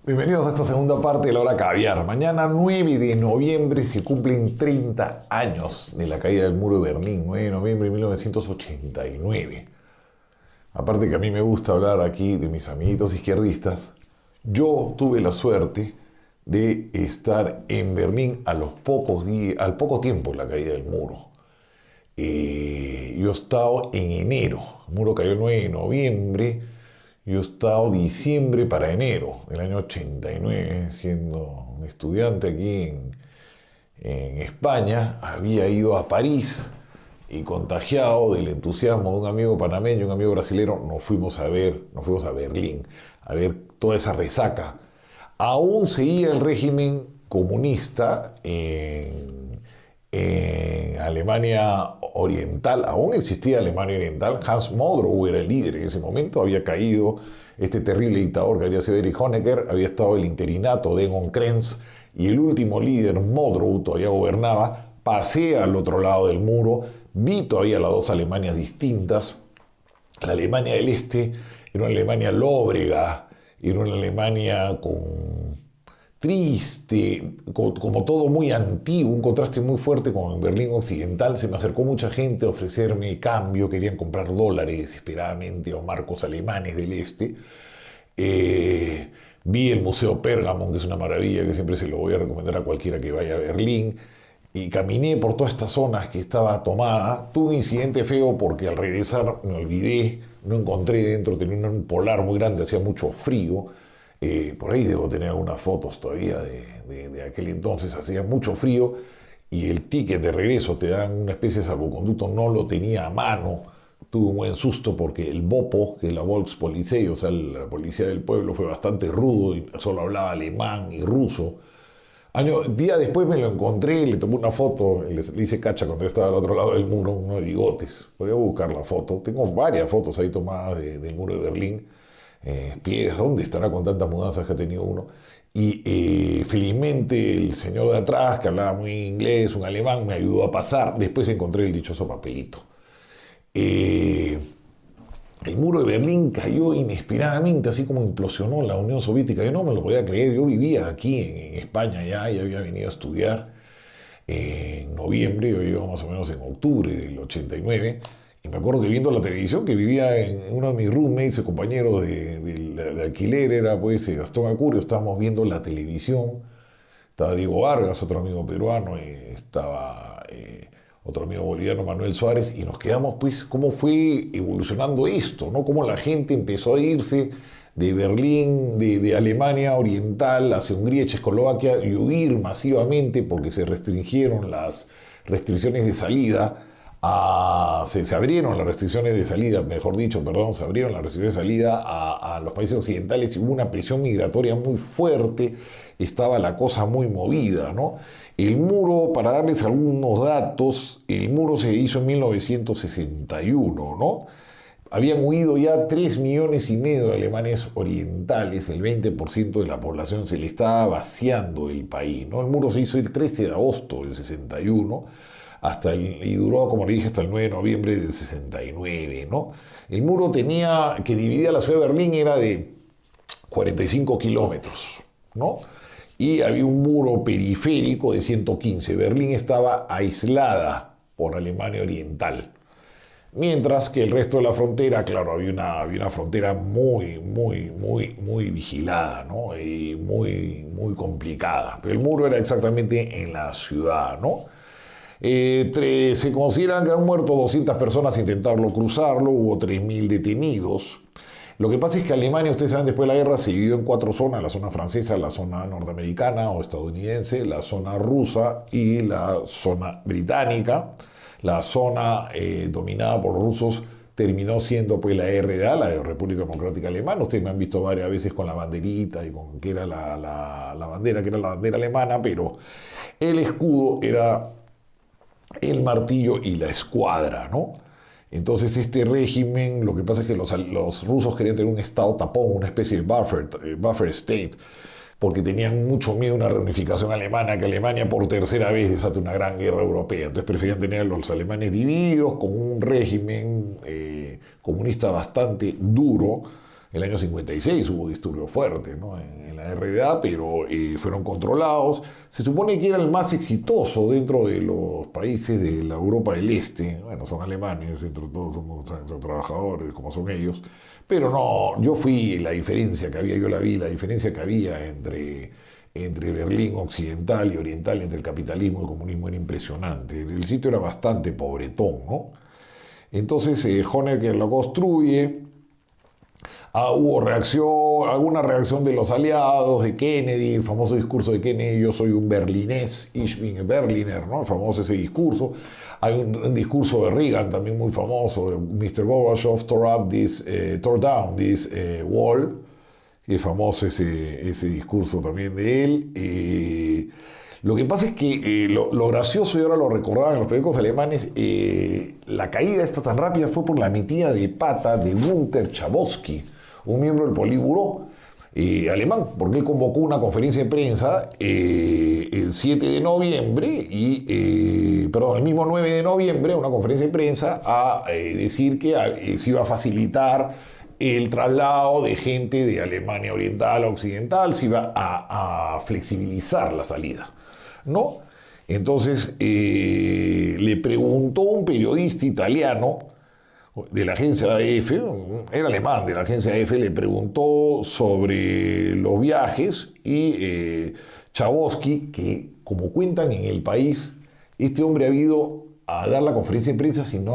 Bienvenidos a esta segunda parte de La Hora Caviar. Mañana 9 de noviembre se cumplen 30 años de la caída del muro de Berlín, 9 de noviembre de 1989. Aparte que a mí me gusta hablar aquí de mis amiguitos izquierdistas, yo tuve la suerte de estar en Berlín al poco tiempo de la caída del muro. Yo he estado en enero, el muro cayó el 9 de noviembre. Yo he estado diciembre para enero del año 89, siendo un estudiante aquí en España. Había ido a París y contagiado del entusiasmo de un amigo panameño y un amigo brasilero, nos fuimos a Berlín, a ver toda esa resaca. Aún seguía el régimen comunista en Alemania Oriental, aún existía Alemania Oriental. Hans Modrow era el líder en ese momento, había caído este terrible dictador que había sido Erich Honecker, había estado el interinato de Egon Krenz y el último líder, Modrow, todavía gobernaba. Pasé al otro lado del muro, vi todavía las dos Alemanias distintas. La Alemania del Este era una Alemania lóbrega, era una Alemania triste, como todo muy antiguo, un contraste muy fuerte con Berlín Occidental. Se me acercó mucha gente a ofrecerme cambio, querían comprar dólares desesperadamente o marcos alemanes del este. Vi el Museo Pergamon, que es una maravilla, que siempre se lo voy a recomendar a cualquiera que vaya a Berlín. Y caminé por todas estas zonas que estaba tomada. Tuve un incidente feo porque al regresar me olvidé, no encontré dentro, tenía un polar muy grande, hacía mucho frío. Por ahí debo tener algunas fotos todavía de aquel entonces, hacía mucho frío y el ticket de regreso te dan una especie de salvoconducto, no lo tenía a mano. Tuve un buen susto porque el BOPO, que es la Volkspolizei, o sea, la policía del pueblo, fue bastante rudo y solo hablaba alemán y ruso. Día después me lo encontré, le tomé una foto, le hice cacha cuando estaba al otro lado del muro, uno de bigotes. Podría buscar la foto. Tengo varias fotos ahí tomadas del muro de Berlín. Piedras, ¿dónde estará con tantas mudanzas que ha tenido uno? Y felizmente el señor de atrás, que hablaba muy inglés, un alemán, me ayudó a pasar. Después encontré el dichoso papelito. El muro de Berlín cayó inesperadamente, así como implosionó la Unión Soviética. Yo no me lo podía creer. Yo vivía aquí en España ya y había venido a estudiar en noviembre. Yo iba más o menos en octubre del 89. Y me acuerdo que viendo la televisión, que vivía en uno de mis roommates, compañeros de alquiler, era pues Gastón Acurio. Estábamos viendo la televisión. Estaba Diego Vargas, otro amigo peruano, estaba otro amigo boliviano, Manuel Suárez, y nos quedamos pues cómo fue evolucionando esto, ¿no? Cómo la gente empezó a irse de Berlín, de Alemania Oriental hacia Hungría y Checoslovaquia y huir masivamente porque se restringieron las restricciones de salida. Se abrieron las restricciones de salida, mejor dicho, perdón, se abrieron las restricciones de salida a los países occidentales y hubo una presión migratoria muy fuerte, estaba la cosa muy movida, ¿no? El muro, para darles algunos datos, el muro se hizo en 1961, ¿no? Habían huido ya 3,5 millones de alemanes orientales, el 20% de la población, se le estaba vaciando el país, ¿no? El muro se hizo el 13 de agosto del 61, y duró, como le dije, hasta el 9 de noviembre del 69, ¿no? El muro que dividía la ciudad de Berlín era de 45 kilómetros, ¿no? Y había un muro periférico de 115. Berlín estaba aislada por Alemania Oriental. Mientras que el resto de la frontera, claro, había una frontera muy vigilada, ¿no? Y muy complicada. Pero el muro era exactamente en la ciudad, ¿no? Se consideran que han muerto 200 personas a intentarlo cruzarlo, hubo 3.000 detenidos. Lo que pasa es que Alemania, ustedes saben, después de la guerra se dividió en 4 zonas: la zona francesa, la zona norteamericana o estadounidense, la zona rusa y la zona británica. La zona dominada por rusos terminó siendo pues la RDA, la República Democrática Alemana. Ustedes me han visto varias veces con la banderita y con que era la bandera, que era la bandera alemana, pero el escudo era el martillo y la escuadra, ¿no? Entonces este régimen, lo que pasa es que los rusos querían tener un estado tapón, una especie de buffer state, porque tenían mucho miedo a una reunificación alemana, que Alemania por tercera vez desate una gran guerra europea. Entonces preferían tener a los alemanes divididos con un régimen comunista bastante duro, El año 56 hubo disturbios fuertes, ¿no? en la RDA, pero fueron controlados. Se supone que era el más exitoso dentro de los países de la Europa del Este. Bueno, son alemanes, entre todos somos trabajadores, como son ellos. Pero no, yo fui la diferencia que había, yo la vi, la diferencia que había entre Berlín occidental y oriental, entre el capitalismo y el comunismo, era impresionante. El sitio era bastante pobretón, ¿no? Entonces, Honecker lo construye. Hubo alguna reacción de los aliados, de Kennedy, el famoso discurso de Kennedy, yo soy un berlinés, ich bin ein Berliner, ¿no? Famoso ese discurso. Hay un discurso de Reagan también muy famoso, Mr. Gorbachev tore down this wall, y es famoso ese discurso también de él. Lo que pasa es que lo gracioso, y ahora lo recordaban en los periódicos alemanes, la caída esta tan rápida fue por la metida de pata de Günter Schabowski, un miembro del Politburó alemán, porque él convocó una conferencia de prensa el 7 de noviembre, el mismo 9 de noviembre, una conferencia de prensa a decir que se iba a facilitar el traslado de gente de Alemania Oriental a Occidental, se iba a flexibilizar la salida, ¿no? Entonces le preguntó un periodista italiano de la agencia AF, era alemán, de la agencia AF, le preguntó sobre los viajes y Schabowski, que como cuentan en El País, este hombre ha ido a dar la conferencia de prensa sin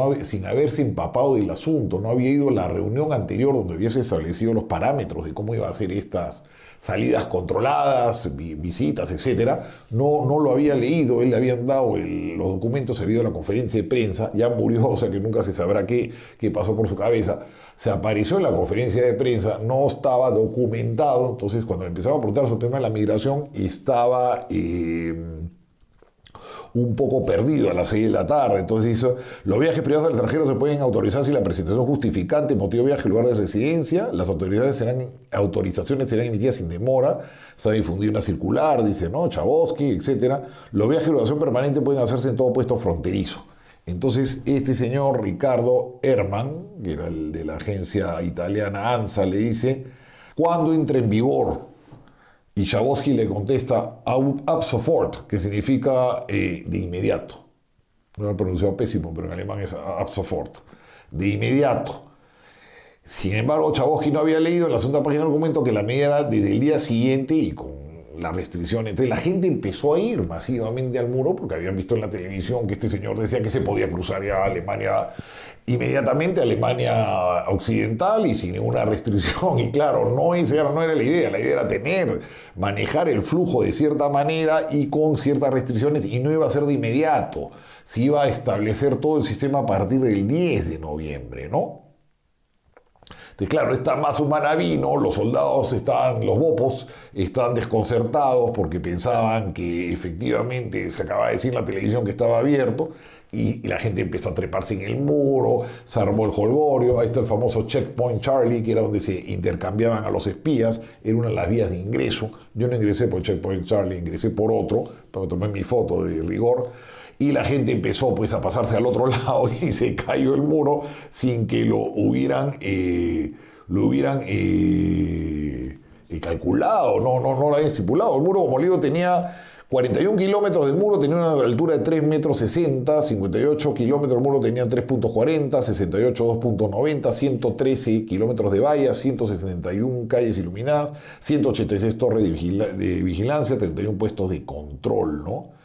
haberse empapado del asunto, no había ido a la reunión anterior donde hubiese establecido los parámetros de cómo iba a ser estas salidas controladas, visitas, etcétera. No lo había leído, él le habían dado los documentos, se había ido a la conferencia de prensa, ya murió, o sea que nunca se sabrá qué pasó por su cabeza. Se apareció en la conferencia de prensa, no estaba documentado, entonces cuando le empezaba a preguntar sobre el tema de la migración, estaba un poco perdido a las 6 de la tarde. Entonces hizo: los viajes privados al extranjero se pueden autorizar si la presentación justificante, motivo de viaje, lugar de residencia. Las autorizaciones serán emitidas sin demora. Se ha difundido una circular, dice, ¿no? Schabowski, etc. Los viajes de duración permanente pueden hacerse en todo puesto fronterizo. Entonces este señor Ricardo Herrmann, que era el de la agencia italiana ANSA, le dice: ¿cuándo entra en vigor? Y Schabowski le contesta ab sofort, que significa de inmediato. No lo he pronunciado pésimo, pero en alemán es ab sofort, de inmediato. Sin embargo, Schabowski no había leído en la segunda página del documento que la medida era desde el día siguiente y con las restricciones. Entonces la gente empezó a ir masivamente al muro porque habían visto en la televisión que este señor decía que se podía cruzar ya a Alemania inmediatamente, a Alemania Occidental y sin ninguna restricción. Y claro, no era la idea era manejar el flujo de cierta manera y con ciertas restricciones, y no iba a ser de inmediato, se iba a establecer todo el sistema a partir del 10 de noviembre, ¿no? Entonces, claro, esta masa humana vino, los soldados los bopos estaban desconcertados porque pensaban que efectivamente se acaba de decir en la televisión que estaba abierto, y la gente empezó a treparse en el muro, se armó el jolgorio. Ahí está el famoso Checkpoint Charlie, que era donde se intercambiaban a los espías, era una de las vías de ingreso. Yo no ingresé por Checkpoint Charlie, ingresé por otro, pero tomé mi foto de rigor. Y la gente empezó pues a pasarse al otro lado y se cayó el muro sin que lo hubieran calculado, no lo habían estipulado. El muro, como le digo, tenía 41 kilómetros del muro, tenía una altura de 3,60 metros, 58 kilómetros del muro tenían 3,40, 68 2,90, 113 kilómetros de vallas, 161 calles iluminadas, 186 torres de vigilancia, 31 puestos de control, ¿no?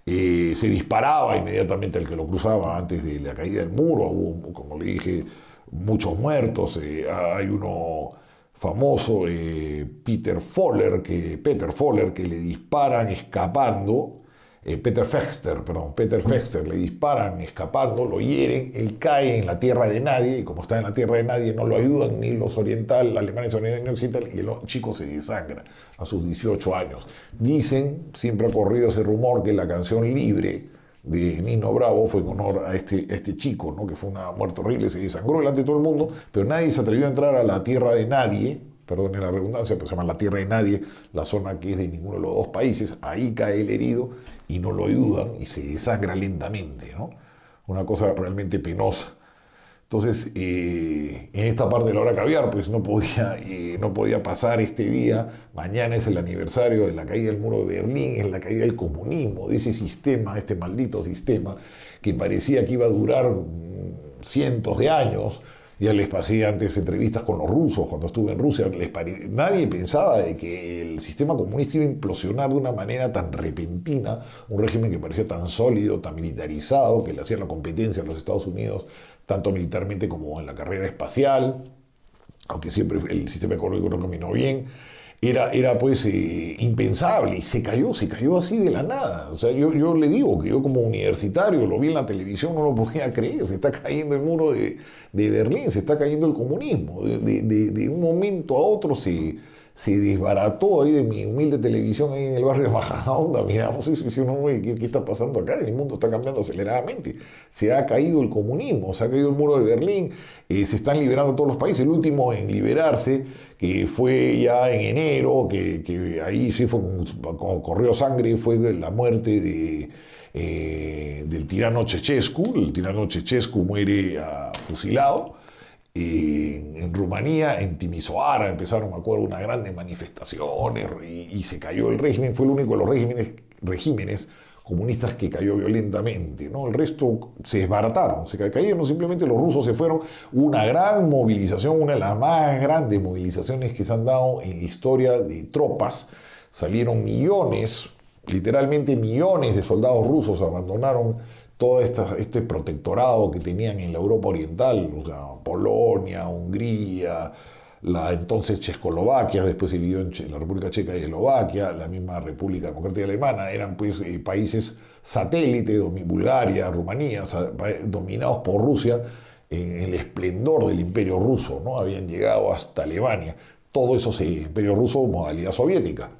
Se disparaba inmediatamente al que lo cruzaba antes de la caída del muro. Hubo, como le dije, muchos muertos. Hay uno famoso, Peter Foller, que le disparan escapando. Peter Fexter, le disparan escapando, lo hieren, él cae en la tierra de nadie, y como está en la tierra de nadie no lo ayudan ni los alemanes orientales ni occidentales, y el chico se desangra a sus 18 años. Dicen, siempre ha corrido ese rumor, que la canción Libre de Nino Bravo fue en honor a este chico, ¿no? Que fue una muerte horrible, se desangró delante de todo el mundo, pero nadie se atrevió a entrar a la tierra de nadie, perdone la redundancia, pero se llama la tierra de nadie, la zona que es de ninguno de los dos países. Ahí cae el herido y no lo ayudan y se desangra lentamente, ¿no? Una cosa realmente penosa. Entonces, en esta parte de la hora caviar, pues no podía pasar este día. Mañana es el aniversario de la caída del muro de Berlín, es la caída del comunismo, de ese sistema, este maldito sistema, que parecía que iba a durar cientos de años. Ya les pasé antes entrevistas con los rusos cuando estuve en Rusia. Nadie pensaba de que el sistema comunista iba a implosionar de una manera tan repentina, un régimen que parecía tan sólido, tan militarizado, que le hacía la competencia a los Estados Unidos, tanto militarmente como en la carrera espacial, aunque siempre el sistema económico no caminó bien. Era pues impensable y se cayó así de la nada. O sea, yo le digo que yo como universitario lo vi en la televisión, no lo podía creer. Se está cayendo el muro de Berlín, se está cayendo el comunismo. De un momento a otro se desbarató ahí de mi humilde televisión ahí en el barrio de Majadahonda. Miramos eso y decimos, ¿qué está pasando acá? El mundo está cambiando aceleradamente. Se ha caído el comunismo, se ha caído el muro de Berlín, se están liberando todos los países. El último en liberarse, que fue ya en enero, que ahí sí fue, corrió sangre, fue la muerte del tirano Ceausescu. El tirano Ceausescu muere fusilado. En Rumanía, en Timisoara, empezaron, me acuerdo, unas grandes manifestaciones y se cayó el régimen. Fue el único de los regímenes comunistas que cayó violentamente, ¿no? El resto se desbarataron, se cayeron, simplemente los rusos se fueron. Una gran movilización, una de las más grandes movilizaciones que se han dado en la historia de tropas. Salieron millones, literalmente millones de soldados rusos, abandonaron todo este protectorado que tenían en la Europa Oriental, o sea, Polonia, Hungría, la entonces Checoslovaquia, después se dividió en la República Checa y Eslovaquia, la misma República Democrática Alemana, eran pues países satélites, Bulgaria, Rumanía, dominados por Rusia, en el esplendor del Imperio Ruso, ¿no? Habían llegado hasta Alemania. Todo eso, Imperio Ruso, modalidad soviética,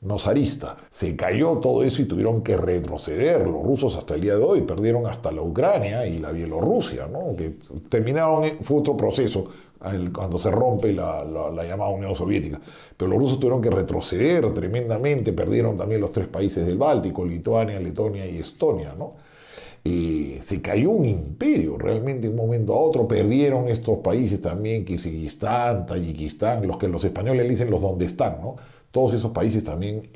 no zarista. Se cayó todo eso y tuvieron que retroceder. Los rusos hasta el día de hoy perdieron hasta la Ucrania y la Bielorrusia, ¿no? Que terminaron, fue otro proceso cuando se rompe la llamada Unión Soviética. Pero los rusos tuvieron que retroceder tremendamente, perdieron también los tres países del Báltico, Lituania, Letonia y Estonia, ¿no? Se cayó un imperio realmente de un momento a otro. Perdieron estos países también, Kirguistán, Tayikistán, los que los españoles le dicen los donde están, ¿no? Todos esos países también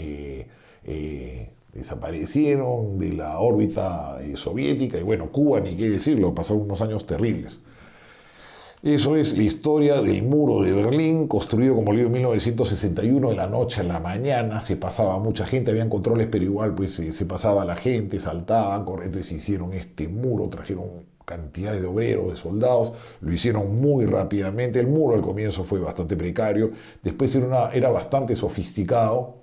desaparecieron de la órbita soviética. Y bueno, Cuba, ni qué decirlo, pasaron unos años terribles. Eso es la historia del muro de Berlín, construido, como le digo, en 1961, de la noche a la mañana. Se pasaba mucha gente, habían controles, pero igual pues se pasaba la gente, saltaban, entonces hicieron este muro, trajeron cantidades de obreros, de soldados, lo hicieron muy rápidamente. El muro al comienzo fue bastante precario, después era bastante sofisticado.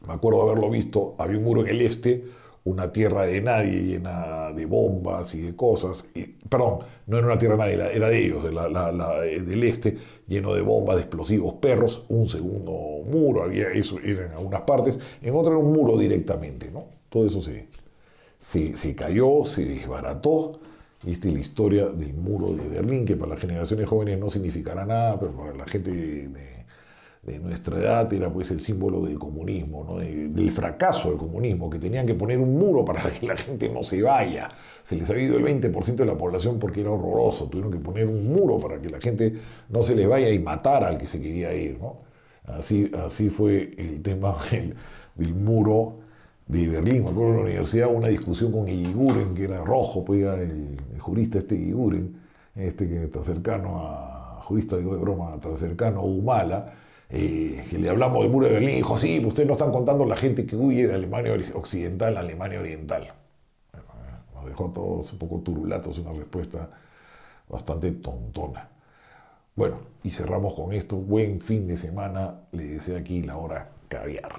Me acuerdo de haberlo visto, había un muro en el este, una tierra de nadie llena de bombas y de cosas. Perdón, no era una tierra de nadie, era de ellos, del este, lleno de bombas, de explosivos, perros. Un segundo muro, había eso, era en algunas partes. En otro era un muro directamente, ¿no? Todo eso se cayó, se desbarató. Esta es la historia del muro de Berlín, que para las generaciones jóvenes no significará nada, pero para la gente de nuestra edad era pues el símbolo del comunismo, ¿no? Del fracaso del comunismo, que tenían que poner un muro para que la gente no se vaya. Se les había ido el 20% de la población porque era horroroso. Tuvieron que poner un muro para que la gente no se les vaya y matar al que se quería ir, ¿no? Así fue el tema del muro de Berlín. Me acuerdo en la universidad una discusión con Eguiguren, que era rojo, pues el jurista Eguiguren, que está cercano a, jurista digo de broma, está cercano a Humala, que le hablamos del muro de Berlín, y dijo, sí, pues ustedes no están contando la gente que huye de Alemania Occidental a Alemania Oriental. Bueno, nos dejó todos un poco turulatos, una respuesta bastante tontona. Bueno, y cerramos con esto. Buen fin de semana. Le deseo aquí la hora caviar.